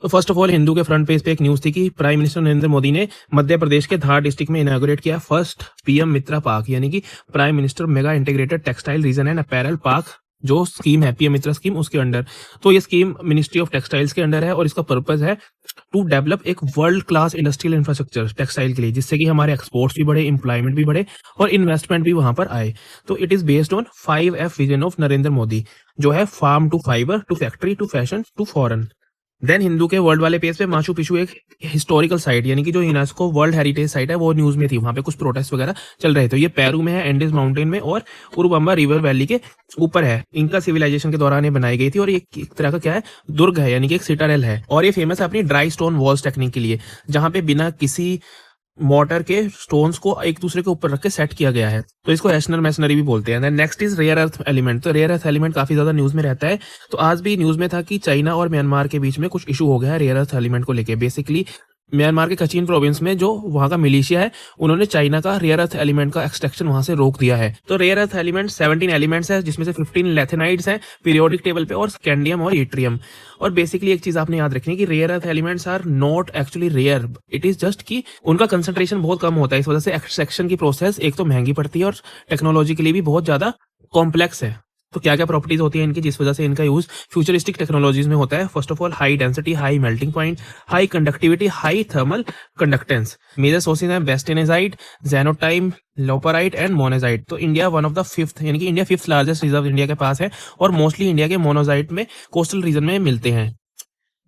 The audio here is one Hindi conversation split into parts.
तो फर्स्ट ऑफ ऑल हिंदू के फ्रंट पेज पे एक न्यूज थी कि प्राइम मिनिस्टर नरेंद्र मोदी ने मध्य प्रदेश के धार डिस्ट्रिक्ट में इनॉग्रेट किया फर्स्ट पीएम मित्रा पार्क, यानी कि prime minister mega integrated textile reason and apparel park जो स्कीम है पीएम मित्रा स्कीम उसके अंडर। तो ये स्कीम मिनिस्ट्री ऑफ टेक्सटाइल्स के अंडर है और इसका पर्पज है टू डेवलप एक world class industrial infrastructure textile के लिए, जिससे कि हमारे एक्सपोर्ट्स भी बढ़े, एम्प्लॉयमेंट भी बढ़े और इन्वेस्टमेंट भी वहां पर आए। तो it is based on 5F vision of Narendra Modi, जो है farm to fibre to factory to fashion to foreign. Then Hindu के वर्ल्ड वाले पेज पे माचू पिचू एक हिस्टोरिकल साइट, यानी कि जो यूनेस्को वर्ल्ड हेरिटेज साइट है, वो न्यूज में थी। वहां पे कुछ प्रोटेस्ट वगैरह चल रहे थे। ये पेरू में है, एंडीज माउंटेन में और उरुबम्बा रिवर वैली के ऊपर है। इनका सिविलाइजेशन के दौरान ये बनाई गई थी और ये एक तरह का क्या है, दुर्ग है, यानी कि एक सिटाडेल है। और ये फेमस है अपनी ड्राई स्टोन वॉल्स टेक्निक के लिए, जहां पे बिना किसी मोटर के स्टोन्स को एक दूसरे के ऊपर रख के सेट किया गया है। तो इसको एशनर मैसनरी भी बोलते हैं। Then next is rare earth element. तो रेयर अर्थ एलिमेंट काफी ज्यादा न्यूज में रहता है। तो आज भी न्यूज में था कि चाइना और म्यांमार के बीच में कुछ इशू हो गया है रेयर अर्थ एलिमेंट को लेके। बेसिकली म्यांमार के कचिन प्रोविंस में जो वहां का मिलिशिया है, उन्होंने चाइना का रेयर अर्थ एलिमेंट का एक्सट्रैक्शन वहां से रोक दिया है। तो रेयर अर्थ एलिमेंट 17 एलिमेंट्स है, जिसमें से 15 लेथेनाइड्स हैं पीरियोडिक टेबल पे और स्कैंडियम और इट्रियम। और बेसिकली एक चीज आपने याद रखनी है कि rare earth elements are not actually rare, it is just कि उनका कंसंट्रेशन बहुत कम होता है। इस वजह से एक्सट्रैक्शन की प्रोसेस एक तो महंगी पड़ती है और टेक्नोलॉजी के लिए भी बहुत ज्यादा कॉम्प्लेक्स है। तो क्या क्या प्रॉपर्टीज होती है इनकी, जिस वजह से इनका यूज फ्यूचरिस्टिक टेक्नोलॉजीज में होता है। First of all high density, high melting point, high conductivity, high thermal conductance. Major sources हैं bastnaesite, xenotime, loparite and monazite. तो India one of the fifth, यानी कि India fifth largest reserve India के पास है और मोस्टली इंडिया के मोनोजाइट में कोस्टल रीजन में मिलते हैं।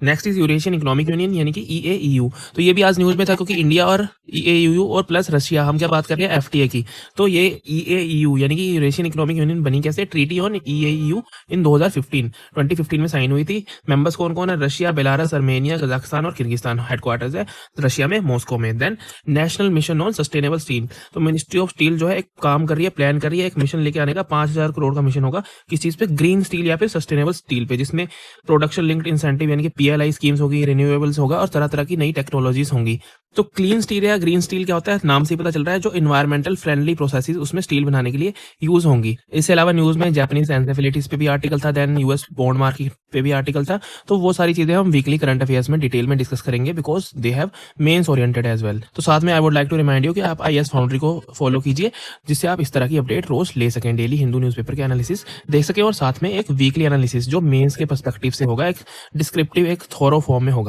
Next is Eurasian economic union, यानी कि EAEU। तो ये भी आज न्यूज में था क्योंकि इंडिया और EAEU और प्लस रशिया, हम क्या बात कर रहे हैं FTA की। तो ये EAEU यानी कि यूरेशियन इकोनॉमिक यूनियन बनी कैसे, ट्रीटी ऑन EAEU इन 2015 में साइन हुई थी। मेंबर्स कौन कौन है, रशिया, बेलारस, अर्मेनिया, कजाकिस्तान और किर्गिस्तान। हेडक्वार्टर्स है रशिया में, मॉस्को में। Then national mission on sustainable steel. तो मिनिस्ट्री ऑफ स्टील जो है एक काम कर रही है, प्लान कर रही है एक मिशन लेके आने का। 5000 करोड़ का मिशन होगा किस चीज पे, ग्रीन स्टील या फिर सस्टेनेबल स्टील पे, जिसमें प्रोडक्शन लिंक्ड इंसेंटिव यानी कि PLI स्कीम्स होगी, रिन्यूएबल्स होगा और तरह तरह की नई टेक्नोलॉजीज होंगी। तो क्लीन स्टील या ग्रीन स्टील क्या होता है, नाम से ही पता चल रहा है, जो इन्वायरमेंटल फ्रेंडली प्रोसेसेस उसमें स्टील बनाने के लिए यूज होंगी। इसके अलावा न्यूज में जापानीज एनसेफेलिटीज पे भी आर्टिकल था, देन US बॉन्ड मार्केट पे भी आर्टिकल था। तो वो सारी चीजें हम वीकली करंट अफेयर्स में डिटेल में डिस्कस करेंगे, because they have mains oriented as well. तो साथ में I would like to remind you कि आप IAS फाउंड्री को फॉलो कीजिए, जिससे आप इस तरह की अपडेट रोज ले सकें, डेली हिंदू न्यूज़पेपर के एनालिसिस देख सकें और साथ में एक वीकली एनालिसिस जो मेंस के पर्सपेक्टिव से होगा, एक डिस्क्रिप्टिव, एक थोरो फॉर्म में होगा।